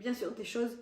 bien sûr des choses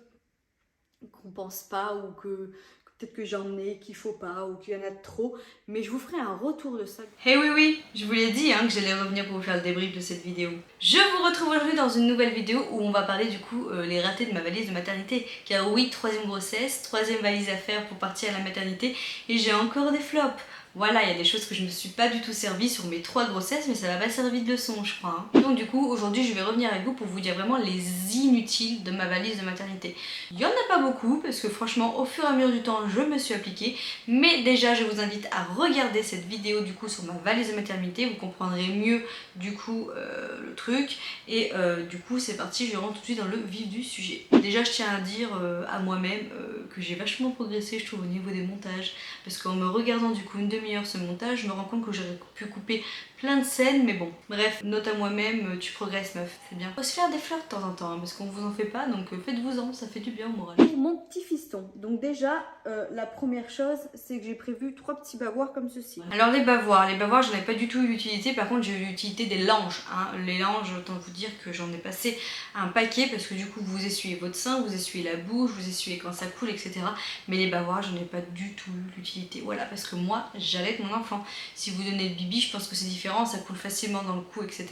qu'on pense pas ou que peut-être que j'en ai, qu'il faut pas ou qu'il y en a de trop, mais je vous ferai un retour de ça. Eh oui, je vous l'ai dit que j'allais revenir pour vous faire le débrief de cette vidéo. Je vous retrouve aujourd'hui dans une nouvelle vidéo où on va parler du coup les ratés de ma valise de maternité. Car oui, 3e grossesse, 3e valise à faire pour partir à la maternité et j'ai encore des flops. Voilà, il y a des choses que je ne me suis pas du tout servi sur mes 3 grossesses, mais ça m'a pas servi de leçon, je crois. Donc du coup, aujourd'hui, je vais revenir avec vous pour vous dire vraiment les inutiles de ma valise de maternité. Il y en a pas beaucoup, parce que franchement, au fur et à mesure du temps, je me suis appliquée. Mais déjà, je vous invite à regarder cette vidéo du coup sur ma valise de maternité, vous comprendrez mieux du coup le truc. Et du coup, c'est parti, je rentre tout de suite dans le vif du sujet. Déjà, je tiens à dire à moi-même que j'ai vachement progressé, je trouve, au niveau des montages. Parce qu'en me regardant du coup une demi-heure ce montage, je me rends compte que j'aurais pu couper plein de scènes, mais bon. Bref, note à moi-même, tu progresses meuf, c'est bien. Faut se faire des fleurs de temps en temps, parce qu'on vous en fait pas, donc faites-vous-en, ça fait du bien au moral. Pour mon petit fiston, donc déjà, la première chose, c'est que j'ai prévu 3 petits bavoirs comme ceci. Alors les bavoirs, j'en ai pas du tout eu l'utilité, par contre j'ai eu l'utilité des langes. Les langes, autant vous dire que j'en ai passé un paquet, parce que du coup vous essuyez votre sein, vous essuyez la bouche, vous essuyez quand ça coule, etc. Mais les bavoirs, j'en ai pas du tout eu l'utilité. Voilà, parce que moi, j'allaite mon enfant. Si vous donnez le bibi, je pense que c'est différent, ça coule facilement dans le cou, etc.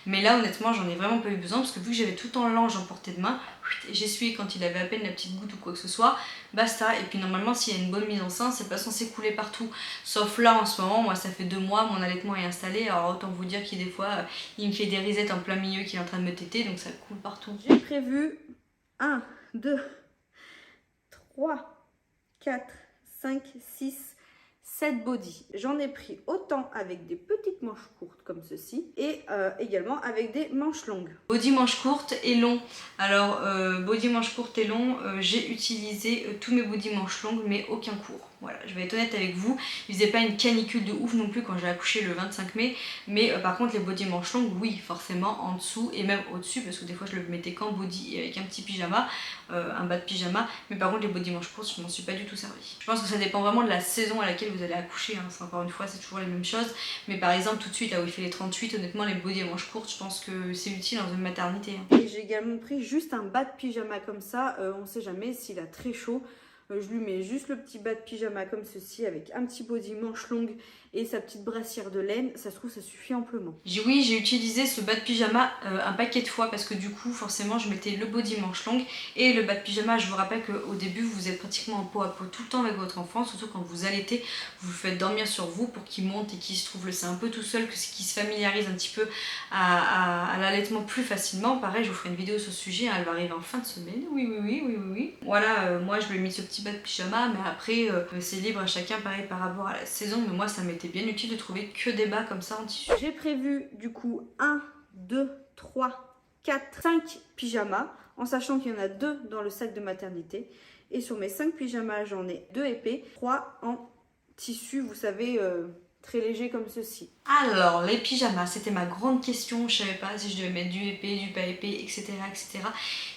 Mais là, honnêtement, j'en ai vraiment pas eu besoin, parce que vu que j'avais tout le temps lange en portée de main, j'essuyais quand il avait à peine la petite goutte ou quoi que ce soit, basta. Et puis normalement, s'il y a une bonne mise en sein, c'est pas censé couler partout. Sauf là, en ce moment, moi, ça fait 2 mois, mon allaitement est installé. Alors autant vous dire qu'il des fois, il me fait des risettes en plein milieu qu'il est en train de me téter, donc ça coule partout. J'ai prévu 1, 2, 3, 4, 5, 6, 7 body. J'en ai pris autant avec des petites manches courtes comme ceci et également avec des manches longues. Body manche courte et long. Alors body manche courte et long, j'ai utilisé tous mes body manches longues mais aucun court. Voilà, je vais être honnête avec vous, il faisait pas une canicule de ouf non plus quand j'ai accouché le 25 mai, mais par contre les body manches longues, oui, forcément en dessous et même au-dessus, parce que des fois je le mettais qu'en body et avec un petit pyjama, un bas de pyjama, mais par contre les body manches courtes, je m'en suis pas du tout servi. Je pense que ça dépend vraiment de la saison à laquelle vous allez accoucher, c'est encore une fois, c'est toujours les mêmes choses, mais par exemple tout de suite là où il fait les 38, honnêtement les body manches courtes, je pense que c'est utile dans une maternité. Et j'ai également pris juste un bas de pyjama comme ça, on sait jamais s'il a très chaud. Je lui mets juste le petit bas de pyjama comme ceci avec un petit body manche longue et sa petite brassière de laine, ça se trouve ça suffit amplement. Oui, j'ai utilisé ce bas de pyjama un paquet de fois parce que du coup forcément je mettais le body manche longue et le bas de pyjama. Je vous rappelle qu'au début vous êtes pratiquement en peau à peau tout le temps avec votre enfant, surtout quand vous allaitez, vous le faites dormir sur vous pour qu'il monte et qu'il se trouve le sein un peu tout seul, qu'il se familiarise un petit peu à l'allaitement plus facilement. Pareil, je vous ferai une vidéo sur ce sujet, elle va arriver en fin de semaine, oui. Voilà, moi je lui ai mis ce petit bas de pyjama, mais après c'est libre à chacun, pareil par rapport à la saison, mais moi ça m'était bien utile de trouver que des bas comme ça en tissu. J'ai prévu du coup 1, 2, 3, 4, 5 pyjamas, en sachant qu'il y en a 2 dans le sac de maternité. Et sur mes 5 pyjamas, j'en ai 2 épais, 3 en tissu, vous savez, très léger comme ceci. Alors, les pyjamas, c'était ma grande question. Je savais pas si je devais mettre du épais, du pas épais, etc., etc.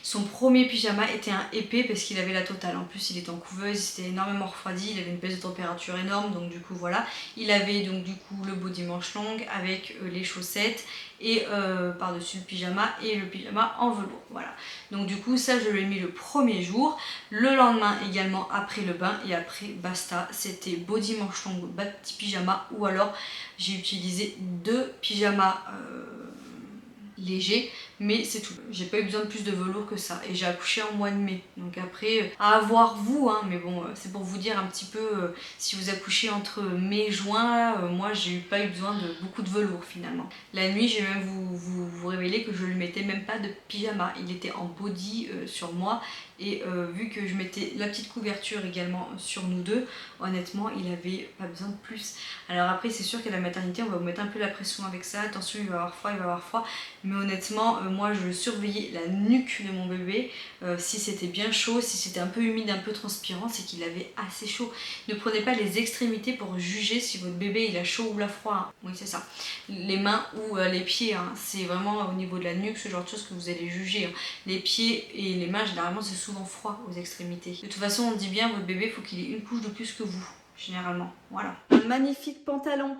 Son premier pyjama était un épais parce qu'il avait la totale. En plus, il était en couveuse, il s'était énormément refroidi, il avait une baisse de température énorme, donc du coup, voilà. Il avait donc du coup le body manche longue avec les chaussettes et par-dessus le pyjama et le pyjama en velours, voilà. Donc du coup, ça, je l'ai mis le premier jour. Le lendemain également, après le bain et après, basta. C'était body manche longue, bas de petit pyjama ou alors j'ai utilisé 2 pyjamas légers, mais c'est tout. J'ai pas eu besoin de plus de velours que ça et j'ai accouché en mois de mai. Donc après, à avoir vous, mais bon, c'est pour vous dire un petit peu, si vous accouchez entre mai et juin, moi j'ai pas eu besoin de beaucoup de velours finalement. La nuit, je vais même vous révéler que je ne mettais même pas de pyjama. Il était en body sur moi et vu que je mettais la petite couverture également sur nous deux, honnêtement, il avait pas besoin de plus. Alors après, c'est sûr qu'à la maternité, on va vous mettre un peu la pression avec ça. Attention, il va avoir froid, mais honnêtement, moi je surveillais la nuque de mon bébé. Si c'était bien chaud, si c'était un peu humide, un peu transpirant, c'est qu'il avait assez chaud. Ne prenez pas les extrémités pour juger si votre bébé il a chaud ou la froid. Oui, c'est ça. Les mains ou les pieds, c'est vraiment au niveau de la nuque, ce genre de choses que vous allez juger. Les pieds et les mains, généralement, c'est souvent froid aux extrémités. De toute façon, on dit bien, votre bébé, il faut qu'il ait une couche de plus que vous. Généralement, voilà. Un magnifique pantalon,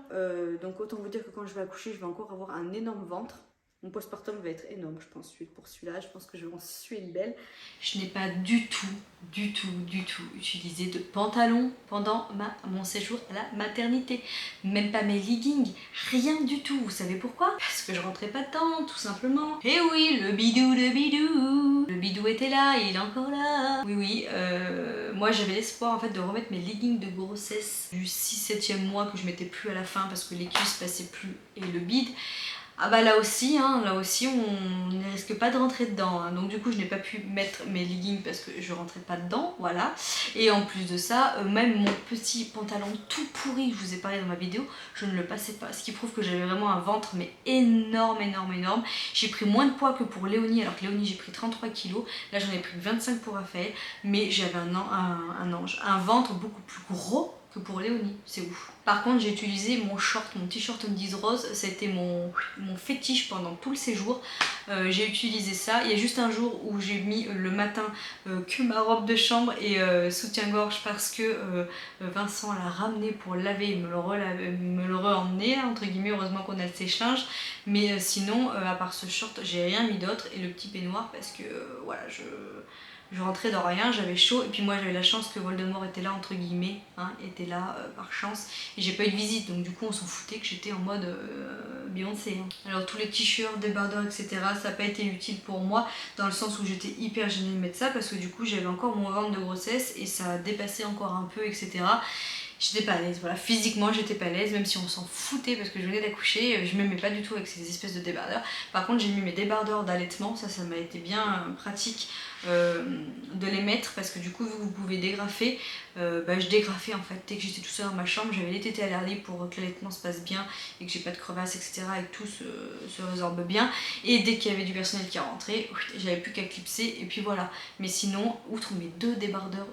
donc autant vous dire que quand je vais accoucher, je vais encore avoir un énorme ventre. Mon postpartum va être énorme, je pense, pour celui-là. Je pense que je vais en suer une belle. Je n'ai pas du tout utilisé de pantalon pendant mon séjour à la maternité. Même pas mes leggings, rien du tout. Vous savez pourquoi? Parce que je rentrais pas dedans, tout simplement. Et oui, le bidou. Le bidou était là et il est encore là. Oui, moi j'avais l'espoir en fait de remettre mes leggings de grossesse du 6-7e mois que je mettais plus à la fin parce que les cuisses passaient plus et le bide. Ah bah là aussi on ne risque pas de rentrer dedans, hein. Donc du coup je n'ai pas pu mettre mes leggings parce que je rentrais pas dedans, voilà. Et en plus de ça, même mon petit pantalon tout pourri que je vous ai parlé dans ma vidéo, je ne le passais pas, ce qui prouve que j'avais vraiment un ventre mais énorme. J'ai pris moins de poids que pour Léonie, alors que Léonie j'ai pris 33 kilos, là j'en ai pris 25 pour Raphaël, mais j'avais un ventre beaucoup plus gros que pour Léonie, c'est ouf. Par contre j'ai utilisé mon t-shirt Undies rose, ça a été mon fétiche pendant tout le séjour. J'ai utilisé ça, il y a juste un jour où j'ai mis le matin que ma robe de chambre et soutien-gorge parce que Vincent l'a ramené pour laver et me le re-emmener, entre guillemets, heureusement qu'on a le sèche-linge. Mais sinon, à part ce short, j'ai rien mis d'autre et le petit peignoir parce que voilà, je rentrais dans rien, j'avais chaud et puis moi j'avais la chance que Voldemort était là entre guillemets, hein, était là par chance et j'ai pas eu de visite donc du coup on s'en foutait que j'étais en mode Beyoncé. Hein. Alors tous les t-shirts, débardeurs etc ça n'a pas été utile pour moi dans le sens où j'étais hyper gênée de mettre ça parce que du coup j'avais encore mon ventre de grossesse et ça dépassait encore un peu etc. J'étais pas à l'aise, voilà, physiquement j'étais pas à l'aise, même si on s'en foutait parce que je venais d'accoucher, je m'aimais pas du tout avec ces espèces de débardeurs. Par contre j'ai mis mes débardeurs d'allaitement, ça m'a été bien pratique de les mettre parce que du coup vu que vous pouvez dégrafer, je dégrafais en fait, dès que j'étais tout seul dans ma chambre, j'avais les tétés à l'air libre pour que l'allaitement se passe bien et que j'ai pas de crevasses etc et que tout se résorbe bien. Et dès qu'il y avait du personnel qui rentrait, j'avais plus qu'à clipser et puis voilà. Mais sinon, outre mes 2 débardeurs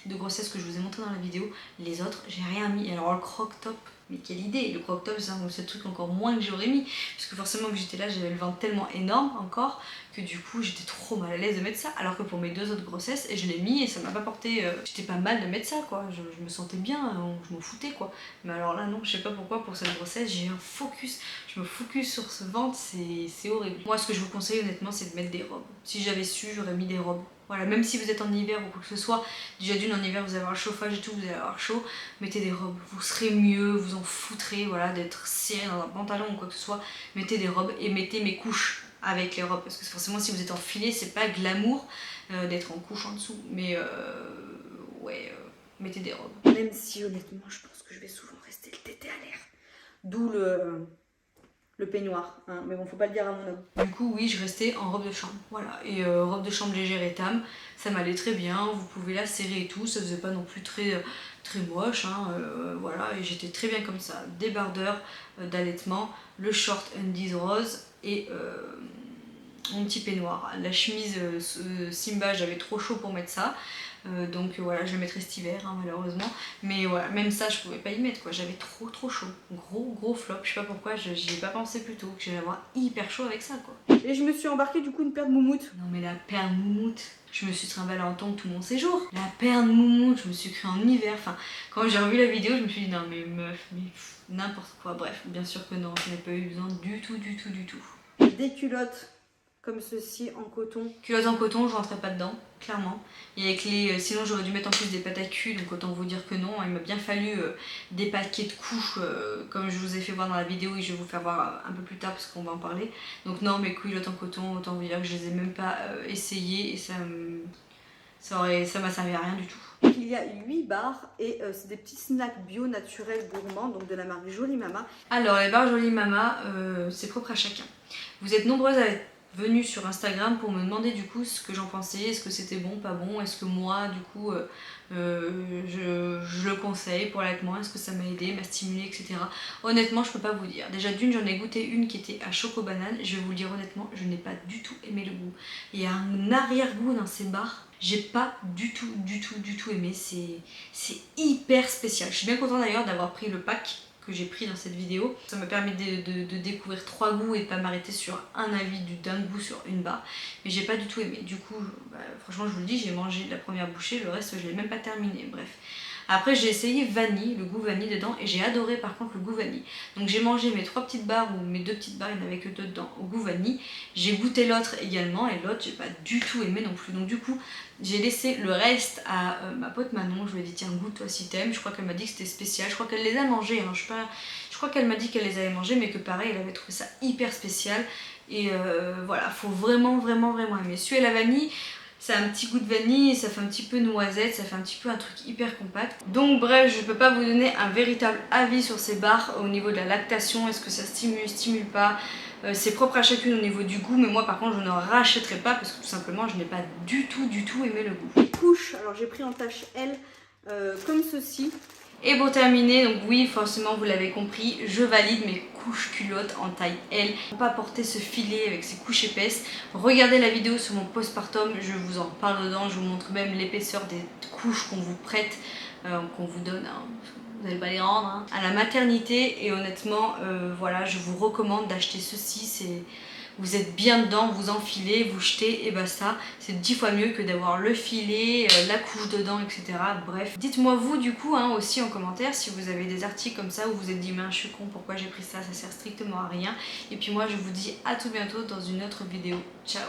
de grossesse que je vous ai montré dans la vidéo, les autres j'ai rien mis. Alors le croc-top, mais quelle idée, le croc-top c'est le truc encore moins que j'aurais mis parce que forcément que j'étais là j'avais le ventre tellement énorme encore que du coup j'étais trop mal à l'aise de mettre ça, alors que pour mes 2 autres grossesses je l'ai mis et ça m'a pas porté, j'étais pas mal de mettre ça quoi, je me sentais bien, je m'en foutais quoi. Mais alors là non, je sais pas pourquoi pour cette grossesse j'ai un focus, je me focus sur ce ventre, c'est horrible. Moi ce que je vous conseille honnêtement c'est de mettre des robes. Si j'avais su j'aurais mis des robes. Voilà, même si vous êtes en hiver ou quoi que ce soit, déjà d'une en hiver vous allez avoir le chauffage et tout, vous allez avoir chaud, mettez des robes, vous serez mieux, vous en foutrez, voilà, d'être serré dans un pantalon ou quoi que ce soit, mettez des robes et mettez mes couches avec les robes, parce que forcément si vous êtes en filet, c'est pas glamour d'être en couche en dessous, mais mettez des robes. Même si honnêtement je pense que je vais souvent rester le tété à l'air, d'où le peignoir, hein. Mais bon faut pas le dire à mon homme. Du coup oui je restais en robe de chambre, voilà, et robe de chambre légère et tam, ça m'allait très bien, vous pouvez la serrer et tout, ça faisait pas non plus très moche, hein, voilà, et j'étais très bien comme ça, débardeur d'allaitement, le short Undies rose et mon petit peignoir. La chemise Simba j'avais trop chaud pour mettre ça. Donc voilà, je le mettrai cet hiver hein, malheureusement, mais voilà, même ça je pouvais pas y mettre quoi, j'avais trop chaud, gros flop, je sais pas pourquoi, j'y ai pas pensé plus tôt, que j'allais avoir hyper chaud avec ça quoi. Et je me suis embarquée du coup une paire de moumoutes. Non mais la paire de moumoutes, je me suis trimballée en tongs tout mon séjour, la paire de moumoutes, je me suis créée en hiver, enfin quand j'ai revu la vidéo je me suis dit non mais meuf, mais n'importe quoi, bref, bien sûr que non, je n'ai pas eu besoin du tout. Des culottes comme ceci en coton. Culottes en coton, je rentrais pas dedans, clairement. Et avec sinon j'aurais dû mettre en plus des pâtes à cul, donc autant vous dire que non. Il m'a bien fallu des paquets de couches, comme je vous ai fait voir dans la vidéo et je vais vous faire voir un peu plus tard parce qu'on va en parler. Donc non, mes culottes en coton, autant vous dire que je les ai même pas essayées et ça m'a servi à rien du tout. Il y a 8 barres et c'est des petits snacks bio naturels gourmands, donc de la marque Jolie Mama. Alors les barres Jolie Mama, c'est propre à chacun. Vous êtes nombreuses à être venue sur Instagram pour me demander du coup ce que j'en pensais, est-ce que c'était bon, pas bon, est-ce que moi du coup je le conseille pour l'allaitement, est-ce que ça m'a aidé, m'a stimulé, etc. Honnêtement je peux pas vous dire. Déjà d'une j'en ai goûté une qui était à choco-banane, je vais vous le dire honnêtement, je n'ai pas du tout aimé le goût. Il y a un arrière-goût dans ces barres, j'ai pas du tout aimé, c'est hyper spécial. Je suis bien contente d'ailleurs d'avoir pris le pack que j'ai pris dans cette vidéo. Ça m'a permis de découvrir 3 goûts et de pas m'arrêter sur un avis d'un goût sur une barre. Mais j'ai pas du tout aimé. Du coup, franchement je vous le dis, j'ai mangé la première bouchée, le reste je l'ai même pas terminé. Bref. Après j'ai essayé vanille, le goût vanille dedans, et j'ai adoré par contre le goût vanille. Donc j'ai mangé mes 3 petites barres, ou mes 2 petites barres, il n'y en avait que 2 dedans, au goût vanille. J'ai goûté l'autre également, et l'autre j'ai pas du tout aimé non plus. Donc du coup j'ai laissé le reste à ma pote Manon. Je lui ai dit tiens goûte toi si t'aimes. Je crois qu'elle m'a dit que c'était spécial, je crois qu'elle les a mangés, hein. Je crois qu'elle m'a dit qu'elle les avait mangés, mais que pareil elle avait trouvé ça hyper spécial. Et voilà, faut vraiment aimer. Celui à la vanille, ça a un petit goût de vanille, ça fait un petit peu noisette, ça fait un petit peu un truc hyper compact. Donc bref, je peux pas vous donner un véritable avis sur ces barres au niveau de la lactation, est-ce que ça stimule pas. C'est propre à chacune au niveau du goût, mais moi par contre je ne rachèterai pas parce que tout simplement je n'ai pas du tout aimé le goût. Couche, alors j'ai pris en taille L comme ceci. Et pour terminer, donc oui, forcément vous l'avez compris, je valide mes couches culottes en taille L. Ne pas porter ce filet avec ces couches épaisses. Regardez la vidéo sur mon postpartum, je vous en parle dedans, je vous montre même l'épaisseur des couches qu'on vous prête, qu'on vous donne, hein. Vous n'allez pas les rendre, hein. À la maternité. Et honnêtement, voilà, je vous recommande d'acheter ceci. Vous êtes bien dedans, vous enfilez, vous jetez et basta. C'est 10 fois mieux que d'avoir le filet, la couche dedans, etc. Bref, dites-moi vous du coup hein, aussi en commentaire si vous avez des articles comme ça où vous vous êtes dit mince je suis con, pourquoi j'ai pris ça, ça sert strictement à rien. Et puis moi je vous dis à tout bientôt dans une autre vidéo. Ciao.